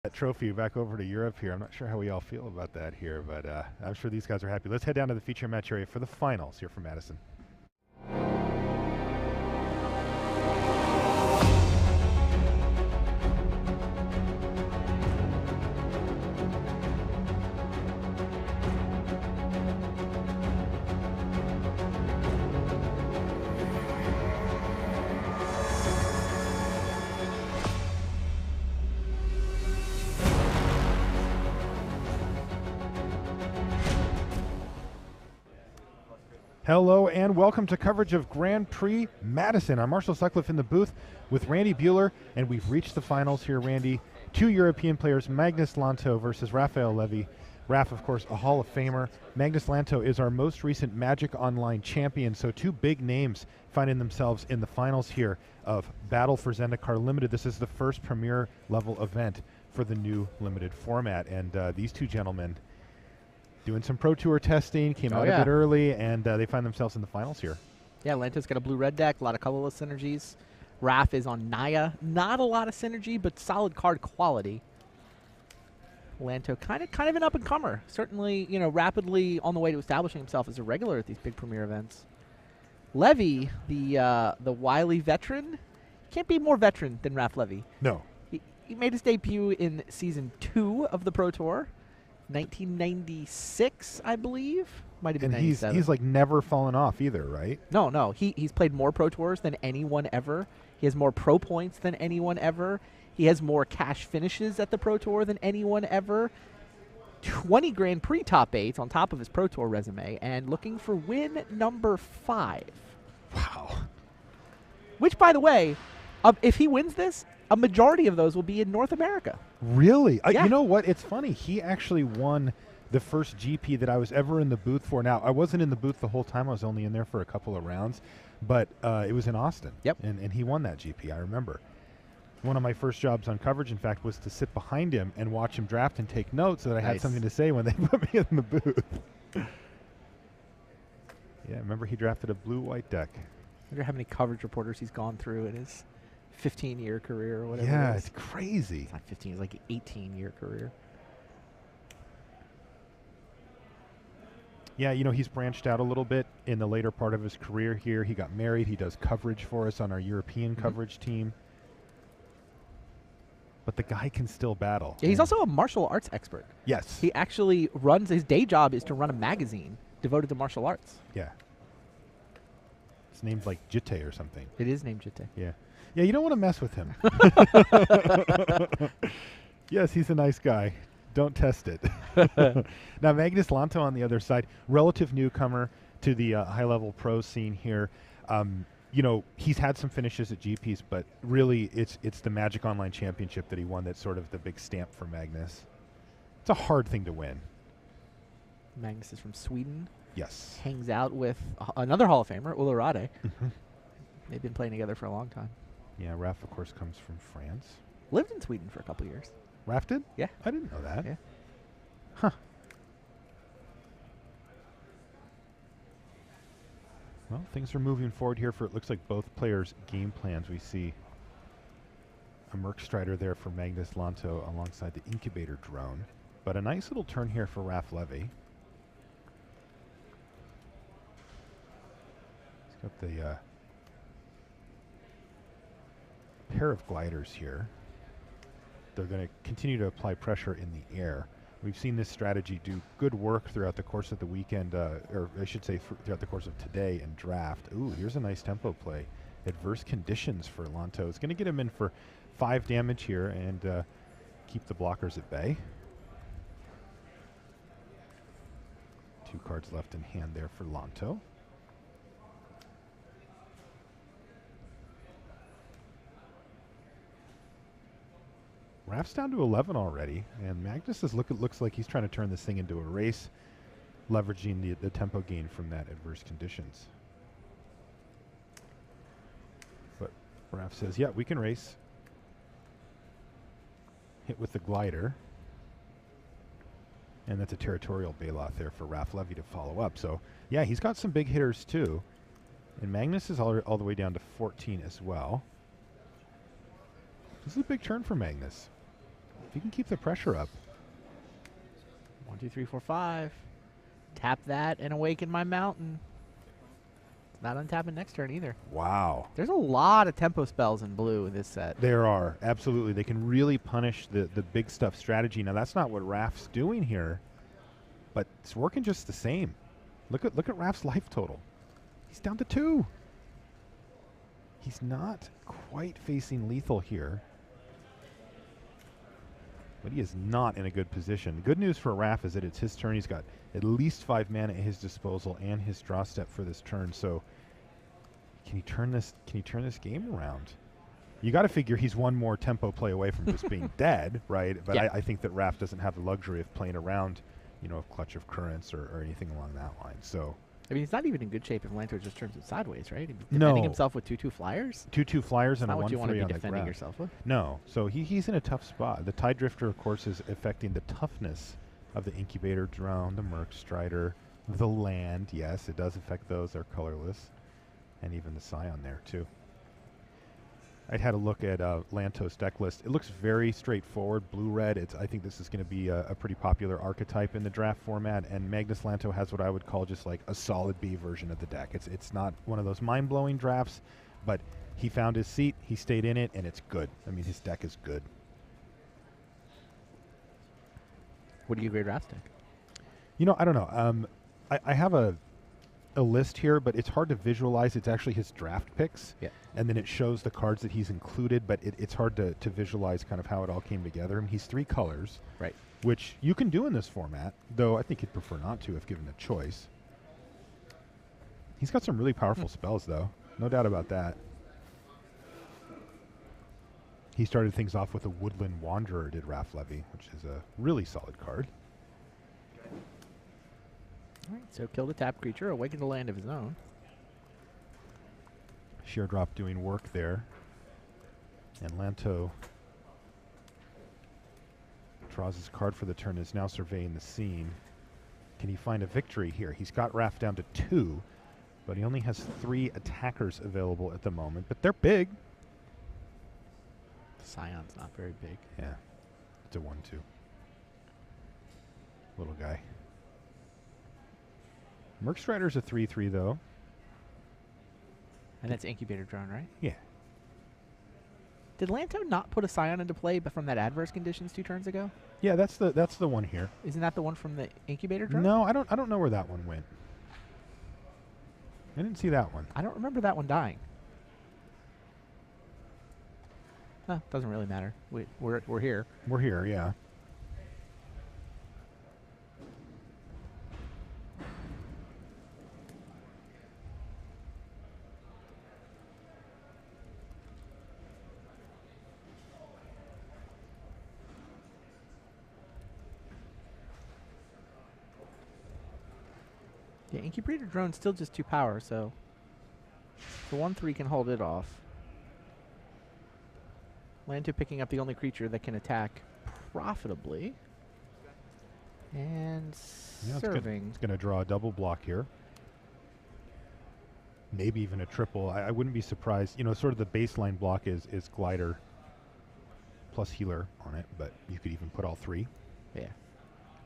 That trophy back over to Europe here. I'm not sure how we all feel about that here, but I'm sure these guys are happy. Let's head down to the feature match area for the finals here from Madison. Hello and welcome to coverage of Grand Prix Madison. I'm Marshall Sutcliffe in the booth with Randy Buehler, and we've reached the finals here, Randy. Two European players, Magnus Lantto versus Raphaël Lévy. Raph, of course, a Hall of Famer. Magnus Lantto is our most recent Magic Online champion, so two big names finding themselves in the finals here of Battle for Zendikar Limited. This is the first premier level event for the new limited format, and these two gentlemen doing some Pro Tour testing, came out a bit early, and they find themselves in the finals here. Yeah, Lanto's got a blue-red deck, a lot of colorless synergies. Raph is on Naya. Not a lot of synergy, but solid card quality. Lantto kind of an up-and-comer. Certainly, rapidly on the way to establishing himself as a regular at these big premier events. Lévy, the wily veteran, can't be more veteran than Raph Lévy. No. He made his debut in Season 2 of the Pro Tour. 1996, I believe. Might have been 97. He's like never fallen off either, right? No. He's played more Pro Tours than anyone ever. He has more Pro Points than anyone ever. He has more cash finishes at the Pro Tour than anyone ever. 20 Grand Prix top 8s on top of his Pro Tour resume, and looking for win number 5. Wow. Which, by the way, if he wins this, a majority of those will be in North America. Really? Yeah. You know what? It's funny. He actually won the first GP that I was ever in the booth for. Now, I wasn't in the booth the whole time. I was only in there for a couple of rounds. But it was in Austin. Yep. And he won that GP, I remember. One of my first jobs on coverage, in fact, was to sit behind him and watch him draft and take notes so that I had something to say when they put me in the booth. Yeah, remember he drafted a blue-white deck. I wonder how many coverage reporters he's gone through in his 15-year career or whatever. Yeah, it is. it's crazy. It's not 15, it's like an 18-year career. Yeah, he's branched out a little bit in the later part of his career here. He got married. He does coverage for us on our European coverage team. But the guy can still battle. Yeah, he's also a martial arts expert. Yes. He actually runs, his day job is to run a magazine devoted to martial arts. Yeah. It's named like Jitte or something. It is named Jitte. Yeah. Yeah, you don't want to mess with him. Yes, he's a nice guy. Don't test it. Now, Magnus Lantto on the other side, relative newcomer to the high-level pro scene here. He's had some finishes at GPs, but really it's the Magic Online Championship that he won that's sort of the big stamp for Magnus. It's a hard thing to win. Magnus is from Sweden. Yes. Hangs out with another Hall of Famer, Ularade. They've been playing together for a long time. Yeah, Raph, of course, comes from France. Lived in Sweden for a couple years. Raph did? Yeah. I didn't know that. Yeah. Huh. Well, things are moving forward here for, it looks like, both players' game plans. We see a Merc Strider there for Magnus Lantto alongside the Incubator Drone. But a nice little turn here for Raph Lévy. He's got the pair of gliders here. They're going to continue to apply pressure in the air. We've seen this strategy do good work throughout the course of the weekend, or I should say throughout the course of today and draft. Ooh, here's a nice tempo play. Adverse conditions for Lantto. It's going to get him in for 5 damage here and keep the blockers at bay. 2 cards left in hand there for Lantto. Raph's down to 11 already, and Magnus looks like he's trying to turn this thing into a race, leveraging the tempo gain from that adverse conditions. But Raph says, yeah, we can race. Hit with the glider. And that's a territorial bailout there for Raph Lévy to follow up. So, yeah, he's got some big hitters too. And Magnus is all the way down to 14 as well. This is a big turn for Magnus. If he can keep the pressure up. 1, 2, 3, 4, 5. Tap that and awaken my mountain. It's not untapping next turn either. Wow. There's a lot of tempo spells in blue in this set. There are, absolutely. They can really punish the big stuff strategy. Now, that's not what Raph's doing here, but it's working just the same. Look at Raph's life total. He's down to 2. He's not quite facing lethal here, but he is not in a good position. The good news for Raph is that it's his turn. He's got at least 5 mana at his disposal and his draw step for this turn. So can he turn this game around? You got to figure he's one more tempo play away from just being dead, right? But yeah. I think that Raph doesn't have the luxury of playing around, you know, a Clutch of Currents or anything along that line. So I mean, he's not even in good shape if Lantto just turns it sideways, right? He's No. defending himself with 2/2 flyers. 2/2 flyers and Not a what you want to 1/3 be on the defending ground. yourself with. No, so he's in a tough spot. The Tide Drifter, of course, is affecting the toughness of the Incubator Drone, the Merc Strider, the land. Yes, it does affect those. They're colorless. And even the Scion there, too. I'd had a look at Lanto's deck list. It looks very straightforward. Blue-red, I think this is going to be a pretty popular archetype in the draft format, and Magnus Lantto has what I would call just like a solid B version of the deck. It's not one of those mind-blowing drafts, but he found his seat, he stayed in it, and it's good. I mean, his deck is good. What do you grade Raph's deck? You know, I don't know. I have a list here, but it's hard to visualize. It's actually his draft picks. Yeah. And then it shows the cards that he's included, but it's hard to visualize kind of how it all came together. I mean, he's 3 colors. Right. Which you can do in this format, though I think he'd prefer not to if given a choice. He's got some really powerful spells, though. No doubt about that. He started things off with a Woodland Wanderer, did Raphaël Lévy, which is a really solid card. All right, so kill the tap creature, awaken the land of his own. Sheer Drop doing work there. And Lantto draws his card for the turn, is now surveying the scene. Can he find a victory here? He's got Raph down to 2, but he only has 3 attackers available at the moment, but they're big. Scion's not very big. Yeah, it's a 1/2. Little guy. Merc Strider's a 3/3, though. And that's Incubator Drone, right? Yeah. Did Lantto not put a Scion into play but from that adverse conditions 2 turns ago? Yeah, that's the one here. Isn't that the one from the Incubator Drone? No, I don't know where that one went. I didn't see that one. I don't remember that one dying. Huh, doesn't really matter. We're here. We're here, yeah. Yeah, Incubator Drone's still just 2 power, so the 1/3 can hold it off. Lantto picking up the only creature that can attack profitably. And serving. It's going to draw a double block here. Maybe even a triple. I wouldn't be surprised. You know, sort of the baseline block is Glider plus Healer on it, but you could even put all 3. Yeah.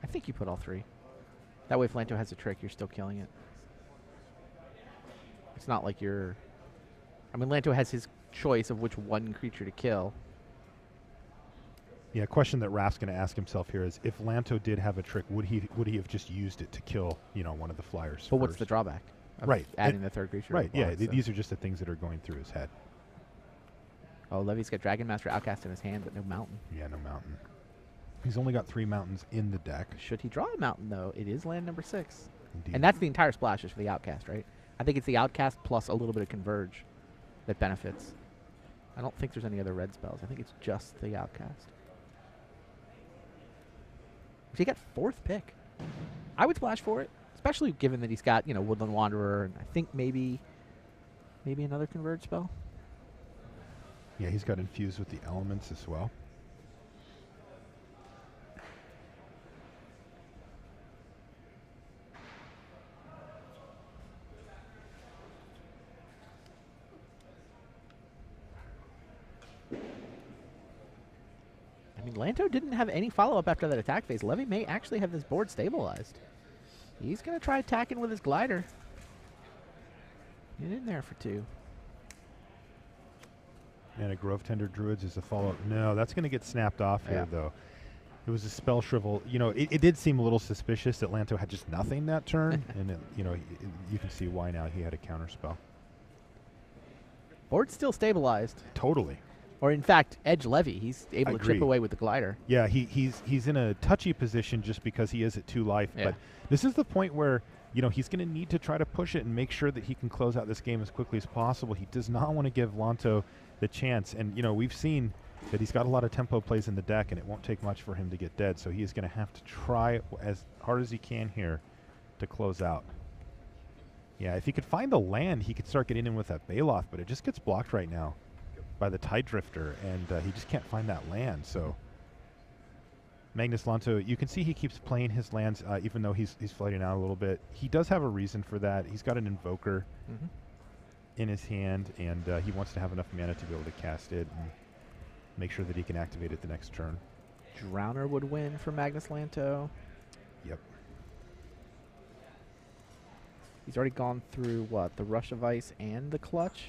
I think you put all 3. That way if Lantto has a trick, you're still killing it. It's not like you're... I mean, Lantto has his choice of which one creature to kill. Yeah, a question that Raph's going to ask himself here is, if Lantto did have a trick, would he have just used it to kill, you know, one of the flyers? But what's the drawback? Of right. Adding the 3rd creature. Right, yeah. So. These are just the things that are going through his head. Oh, Levy's got Dragon Master Outcast in his hand, but no mountain. Yeah, no mountain. He's only got 3 mountains in the deck. Should he draw a mountain, though? It is land number 6. Indeed. And that's the entire splash is for the Outcast, right? I think it's the Outcast plus a little bit of Converge that benefits. I don't think there's any other red spells. I think it's just the Outcast. But he got 4th pick. I would splash for it, especially given that he's got, you know, Woodland Wanderer, and I think maybe another Converge spell. Yeah, he's got Infused with the Elements as well. Lantto didn't have any follow-up after that attack phase. Lévy may actually have this board stabilized. He's going to try attacking with his glider. Get in there for 2. And a Grove Tender Druids is a follow-up. No, that's going to get snapped off here, though. It was a spell shrivel. You know, it did seem a little suspicious that Lantto had just nothing that turn. And, you know, you can see why now he had a counter spell. Board's still stabilized. Totally. Or, in fact, Edge Lévy. He's able to chip away with the glider. Yeah, he's in a touchy position just because he is at 2 life. Yeah. But this is the point where, you know, he's going to need to try to push it and make sure that he can close out this game as quickly as possible. He does not want to give Lantto the chance. And, you know, we've seen that he's got a lot of tempo plays in the deck, and it won't take much for him to get dead. So he is going to have to try as hard as he can here to close out. Yeah, if he could find a land, he could start getting in with that Baloth, but it just gets blocked right now by the Tide Drifter, and he just can't find that land. So Magnus Lantto, you can see he keeps playing his lands even though he's floating out a little bit. He does have a reason for that. He's got an Invoker in his hand, and he wants to have enough mana to be able to cast it and make sure that he can activate it the next turn. Drowner would win for Magnus Lantto. Yep. He's already gone through, what, the Rush of Ice and the Clutch?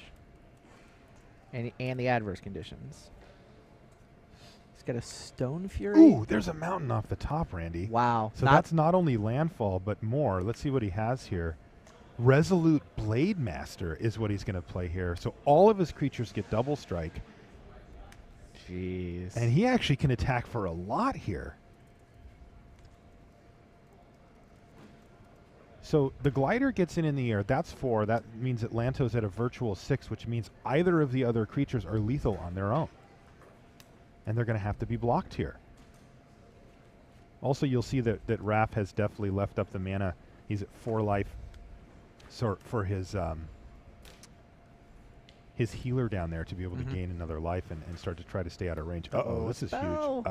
And the adverse conditions. He's got a Stone Fury. Ooh, there's a mountain off the top, Randy. Wow. So that's not only landfall, but more. Let's see what he has here. Resolute Blade Master is what he's going to play here. So all of his creatures get double strike. Jeez. And he actually can attack for a lot here. So the glider gets in the air. That's 4. That means that Lantto's at a virtual 6, which means either of the other creatures are lethal on their own. And they're going to have to be blocked here. Also, you'll see that Raph has definitely left up the mana. He's at 4 life. So for his healer down there to be able to gain another life and start to try to stay out of range. Uh-oh, this is huge.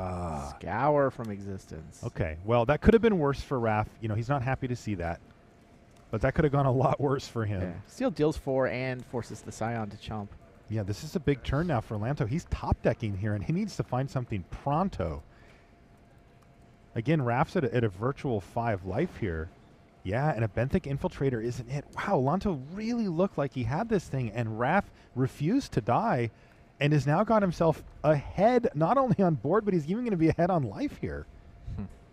Scour from existence. Okay, well, that could have been worse for Raph. You know, he's not happy to see that. But that could have gone a lot worse for him. Yeah. Steel deals 4 and forces the Scion to chump. Yeah, this is a big turn now for Lantto. He's top decking here, and he needs to find something pronto. Again, Raph's at a virtual 5 life here. Yeah, and a Benthic Infiltrator isn't it. Wow, Lantto really looked like he had this thing, and Raph refused to die and has now got himself ahead, not only on board, but he's even going to be ahead on life here.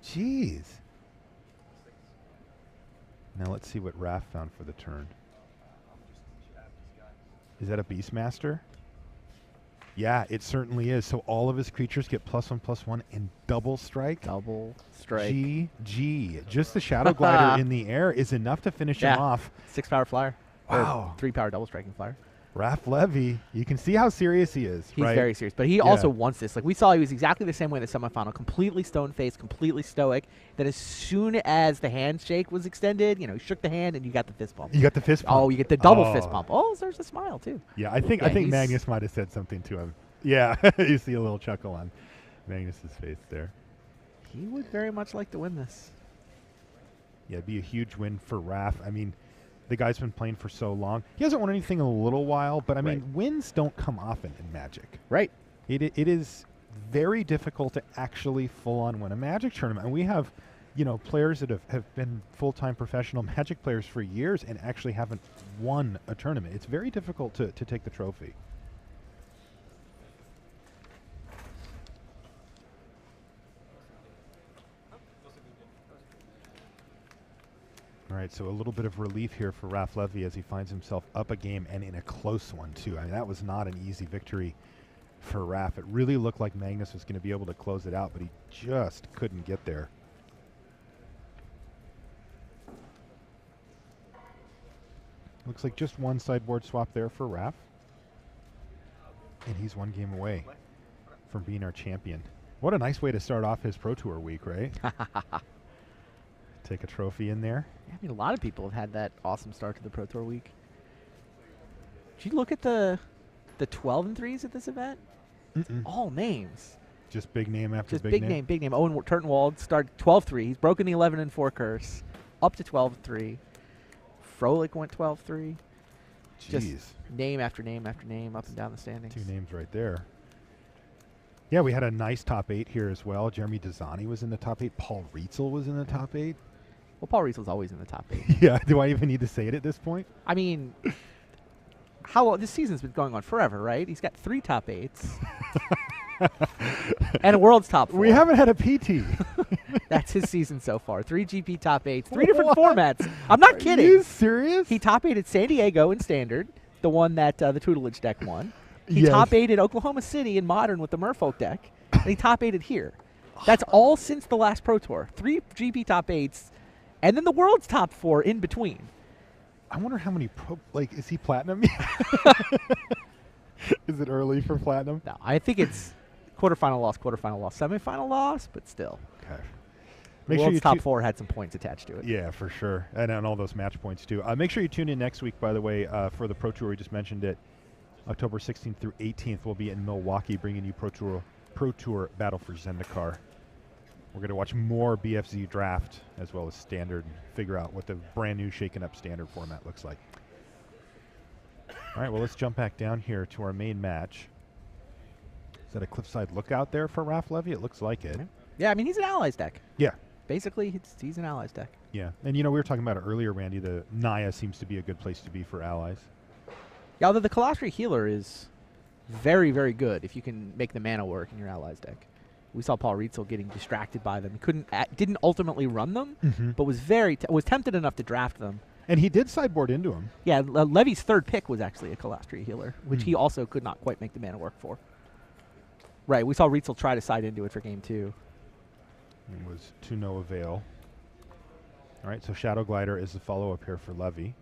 Jeez. Now let's see what Raph found for the turn. Is that a Beastmaster? Yeah, it certainly is. So all of his creatures get +1/+1 and double strike. Double strike. GG. Just the Shadow Glider in the air is enough to finish him off. 6-power flyer. Wow. 3-power double striking flyer. Raph Lévy, you can see how serious he is. He's very serious, but he also wants this. Like we saw, he was exactly the same way in the semifinal, completely stone-faced, completely stoic. Then as soon as the handshake was extended, you know, he shook the hand and you got the fist bump. You got the fist bump. Oh, you get the double fist bump. Oh, there's a smile too. Yeah, I think Magnus might have said something to him. Yeah, you see a little chuckle on Magnus's face there. He would very much like to win this. Yeah, it'd be a huge win for Raph. I mean, the guy's been playing for so long. He hasn't won anything in a little while, but I mean, wins don't come often in Magic. Right. It is very difficult to actually full-on win a Magic tournament. And we have, you know, players that have been full-time professional Magic players for years and actually haven't won a tournament. It's very difficult to take the trophy. All right, so a little bit of relief here for Raph Lévy as he finds himself up a game and in a close one, too. I mean, that was not an easy victory for Raph. It really looked like Magnus was going to be able to close it out, but he just couldn't get there. Looks like just one sideboard swap there for Raph. And he's 1 game away from being our champion. What a nice way to start off his Pro Tour week, right? Take a trophy in there. Yeah, I mean, a lot of people have had that awesome start to the Pro Tour week. Did you look at the 12 and 3s at this event? All names. Just big name after Just big name. Big name. Owen Turtenwald started 12-3. He's broken the 11 and 4 curse. Up to 12-3. Froelich went 12-3. Just name after name after name up and down the standings. 2 names right there. Yeah, we had a nice top 8 here as well. Jeremy Dezani was in the top 8. Paul Rietzel was in the top 8. Well, Paul Rietzel's always in the top 8. Yeah, do I even need to say it at this point? I mean, how long? This season's been going on forever, right? He's got 3 top 8s. And a world's top 4. We haven't had a PT. That's his season so far. 3 GP top 8s, 3 different formats. I'm not kidding. Are you serious? He top 8'd San Diego in Standard, the one that the tutelage deck won. He Yes. top 8'd Oklahoma City in Modern with the Merfolk deck, and he top 8'd here. That's all since the last Pro Tour. 3 GP top 8s, and then the world's top 4 in between. I wonder how many is he platinum? Is it early for platinum? No, I think it's quarterfinal loss, semifinal loss, but still. Okay. World's top 4 had some points attached to it. Yeah, for sure. And all those match points, too. Make sure you tune in next week, by the way, for the Pro Tour. We just mentioned it. October 16th through 18th, we'll be in Milwaukee bringing you Pro Tour Battle for Zendikar. We're going to watch more BFZ draft as well as Standard and figure out what the brand new shaken up Standard format looks like. All right, well, let's jump back down here to our main match. Is that a Cliffside Lookout there for Raph Lévy? It looks like it. Yeah, I mean, he's an Allies deck. Yeah. Basically, he's an Allies deck. Yeah, and we were talking about it earlier, Randy. The Naya seems to be a good place to be for Allies. Yeah, although the Colostri Healer is very, very good if you can make the mana work in your Allies deck. We saw Paul Rietzel getting distracted by them. Didn't ultimately run them, but was was tempted enough to draft them. And he did sideboard into him. Yeah, Levy's third pick was actually a Colostri Healer, which he also could not quite make the mana work for. Right, we saw Rietzel try to side into it for game 2. It was to no avail. All right, so Shadow Glider is the follow-up here for Lévy.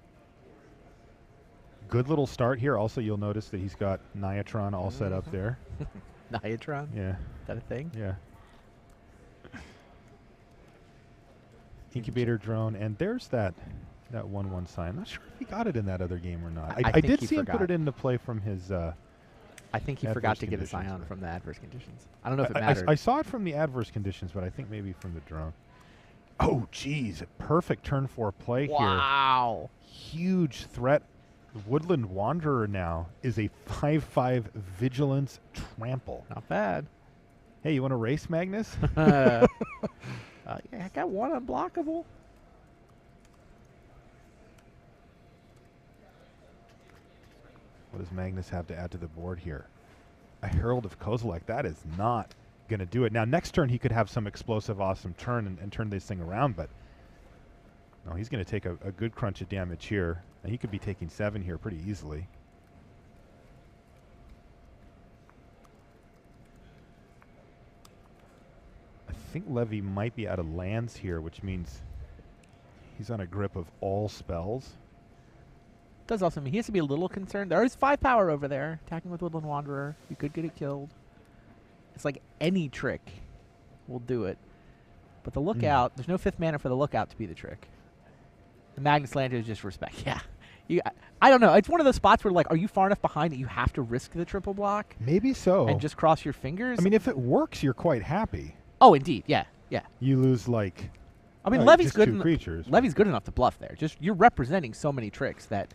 Good little start here. Also, you'll notice that he's got Niatron all set up there. Niatron? Yeah. Is that a thing? Yeah. Incubator Drone, and there's that 1/1 sign. I'm not sure if he got it in that other game or not. I did see him put it into play from his I think he forgot to get a Scion from the adverse conditions. I don't know if it mattered. I saw it from the adverse conditions, but I think maybe from the drone. Oh, geez. Perfect turn 4 play here. Wow. Huge threat. The Woodland Wanderer now is a 5/5 Vigilance Trample. Not bad. Hey, you want to race, Magnus? Yeah, I got 1 unblockable. What does Magnus have to add to the board here? A Herald of Kozilek. That is not going to do it. Now, next turn, he could have some explosive, awesome turn and turn this thing around, but no, he's going to take a good crunch of damage here. And he could be taking 7 here pretty easily. I think Lévy might be out of lands here, which means he's on a grip of all spells. Does also mean he has to be a little concerned. There is 5 power over there, attacking with Woodland Wanderer. You could get it killed. It's like any trick will do it. But the Lookout, there's no 5th mana for the Lookout to be the trick. The Magnus Lantto is just respect. Yeah. I don't know. It's one of those spots where, like, are you far enough behind that you have to risk the triple block? Maybe so. And just cross your fingers? I mean, if it works, you're quite happy. Oh, indeed. Yeah. Yeah. You lose, like, I mean, Levy's good. Levy's good enough to bluff there. Just you're representing so many tricks that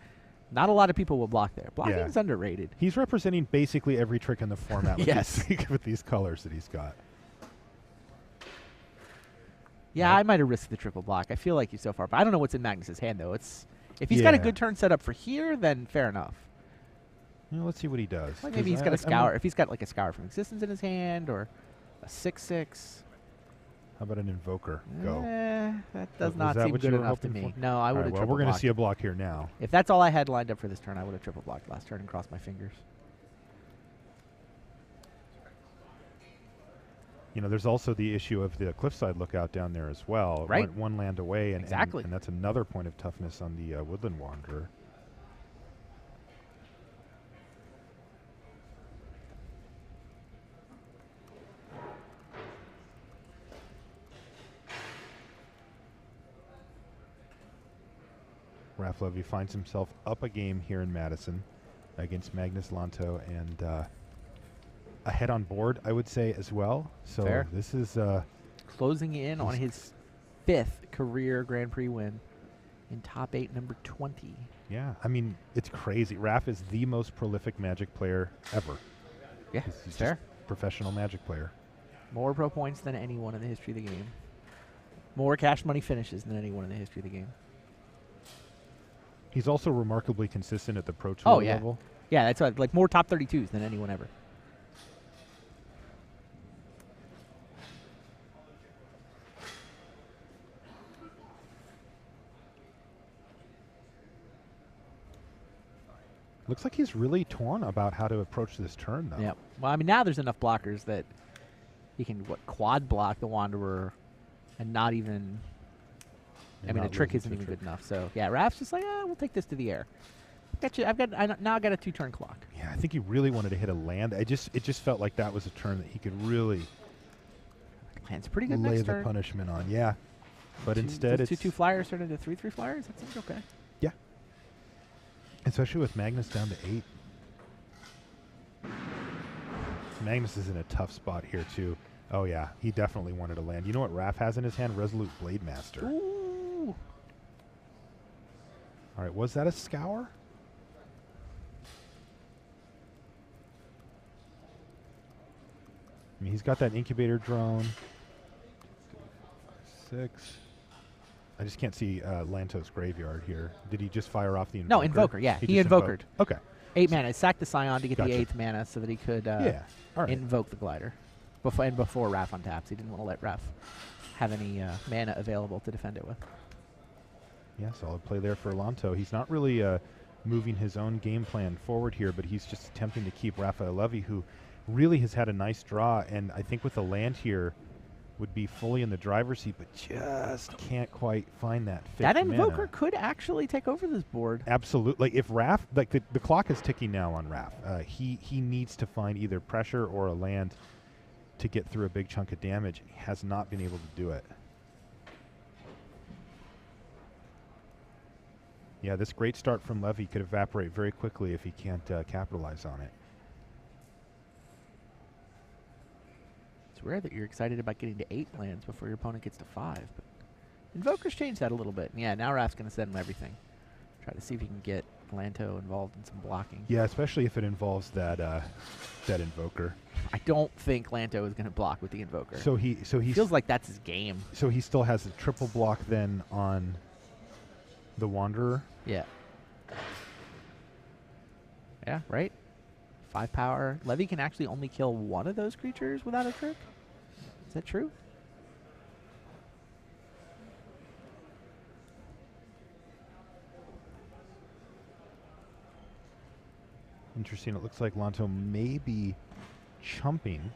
not a lot of people will block there. Blocking is underrated. He's representing basically every trick in the format with, Yes. with these colors that he's got. Yeah, I might have risked the triple block. I feel like you so far, but I don't know what's in Magnus's hand though. If he's got a good turn set up for here, then fair enough. Well, let's see what he does. Like maybe he's got a Scour. If he's got like a Scour from Existence in his hand or a 6/6. How about an Invoker? Go. That does not seem good enough to me. No, I would have triple blocked. Well, we're going to see a block here now. If that's all I had lined up for this turn, I would have triple blocked last turn and crossed my fingers. You know, there's also the issue of the Cliffside Lookout down there as well. Right. One land away. And, exactly. And that's another point of toughness on the Woodland Wanderer. Raph Lévy finds himself up a game here in Madison against Magnus Lantto and ahead on board, I would say, as well. So fair. This is closing in on his 5th career Grand Prix win in top 8, number 20. Yeah, I mean, it's crazy. Raph is the most prolific Magic player ever. Yeah, he's fair. professional Magic player. More pro points than anyone in the history of the game. More cash money finishes than anyone in the history of the game. He's also remarkably consistent at the Pro Tour level. Yeah, that's right. Like more top 32s than anyone ever. Looks like he's really torn about how to approach this turn, though. Yeah. Well, I mean, now there's enough blockers that he can quad block the Wanderer and not even. I mean, the trick isn't even good enough. So yeah, Raph's just like, we'll take this to the air. Got you. Now I got a 2-turn clock. Yeah, I think he really wanted to hit a land. It just felt like that was a turn that he could really Land's pretty good lay next the turn. punishment on. Yeah, but instead it's 2/2 flyers turned into 3/3 flyers. That seems okay. Yeah, especially with Magnus down to 8. Magnus is in a tough spot here too. Oh yeah, he definitely wanted to land. You know what Raph has in his hand? Resolute Blade Master. Ooh. All right, was that a scour? I mean, he's got that incubator drone. 6. I just can't see Lanto's graveyard here. Did he just fire off the Invoker? No, Invoker, yeah. He just Invokered. Okay. 8 mana. Sacked the Scion to get Gotcha. the 8th mana so that he could Yeah. All right. invoke the Glider. Before Raph untaps. He didn't want to let Raph have any mana available to defend it with. Yeah, solid play there for Lantto. He's not really moving his own game plan forward here, but he's just attempting to keep Raphaël Lévy, who really has had a nice draw, and I think with the land here would be fully in the driver's seat, but just can't quite find that 5th That mana. Invoker could actually take over this board. Absolutely. If Raph, like the clock is ticking now on Raph. He needs to find either pressure or a land to get through a big chunk of damage. He has not been able to do it. Yeah, this great start from Lévy could evaporate very quickly if he can't capitalize on it. It's rare that you're excited about getting to 8 lands before your opponent gets to 5. But Invoker's changed that a little bit. Yeah, now Raph's going to send him everything. Try to see if he can get Lantto involved in some blocking. Yeah, especially if it involves that that Invoker. I don't think Lantto is going to block with the Invoker. So he feels like that's his game. So he still has a triple block then on the Wanderer. Yeah. Yeah, right? 5 power. Lévy can actually only kill one of those creatures without a trick? Is that true? Interesting. It looks like Lantto may be chumping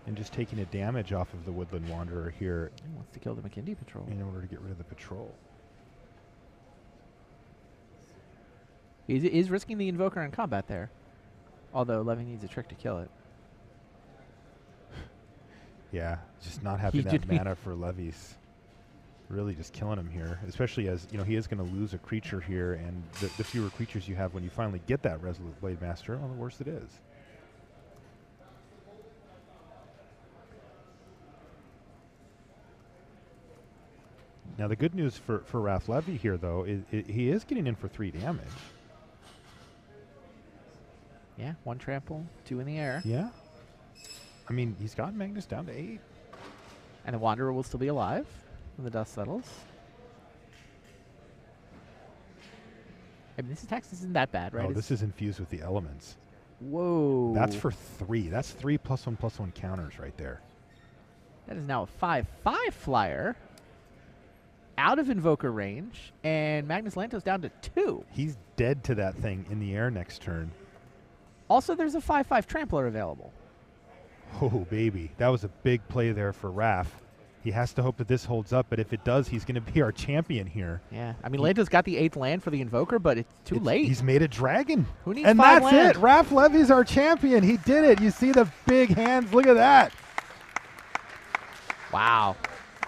and just taking a damage off of the Woodland Wanderer here. He wants to kill the McKindy Patrol. In order to get rid of the patrol. He's risking the Invoker in combat there. Although Lévy needs a trick to kill it. Yeah, just not having that mana for Levy's really just killing him here. Especially as, you know, he is going to lose a creature here, and the fewer creatures you have when you finally get that Resolute Blade Master, well, the worse it is. Now, the good news for Raphaël Lévy here, though, is he is getting in for 3 damage. Yeah, 1 trample, 2 in the air. Yeah. I mean, he's got Magnus down to 8. And the Wanderer will still be alive when the dust settles. I mean, this text isn't that bad, right? Oh, this is infused with the elements. Whoa. That's for 3. That's 3 +1/+1 counters right there. That is now a 5/5 flyer. Out of Invoker range, and Magnus Lantto's down to 2. He's dead to that thing in the air next turn. Also, there's a 5/5 Trampler available. Oh, baby. That was a big play there for Raph. He has to hope that this holds up, but if it does, he's going to be our champion here. Yeah. I mean, Lantto's got the 8th land for the Invoker, but it's too late. He's made a dragon. Who needs and 5 that's land? it. Raphaël Lévy's our champion. He did it. You see the big hands. Look at that. Wow.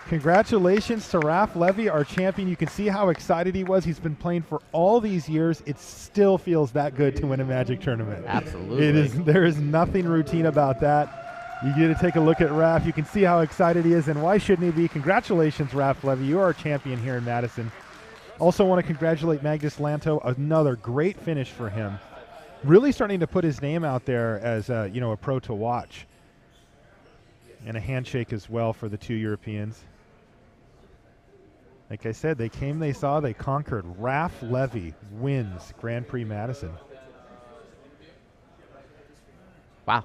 Congratulations to Raphaël Lévy, our champion. You can see how excited he was. He's been playing for all these years. It still feels that good to win a Magic tournament. Absolutely. There is nothing routine about that. You get to take a look at Raph. You can see how excited he is, and why shouldn't he be? Congratulations, Raphaël Lévy. You are our champion here in Madison. Also want to congratulate Magnus Lantto. Another great finish for him. really starting to put his name out there as a pro to watch. And a handshake as well for the two Europeans. Like I said, they came, they saw, they conquered. Raph Lévy wins Grand Prix Madison. Wow.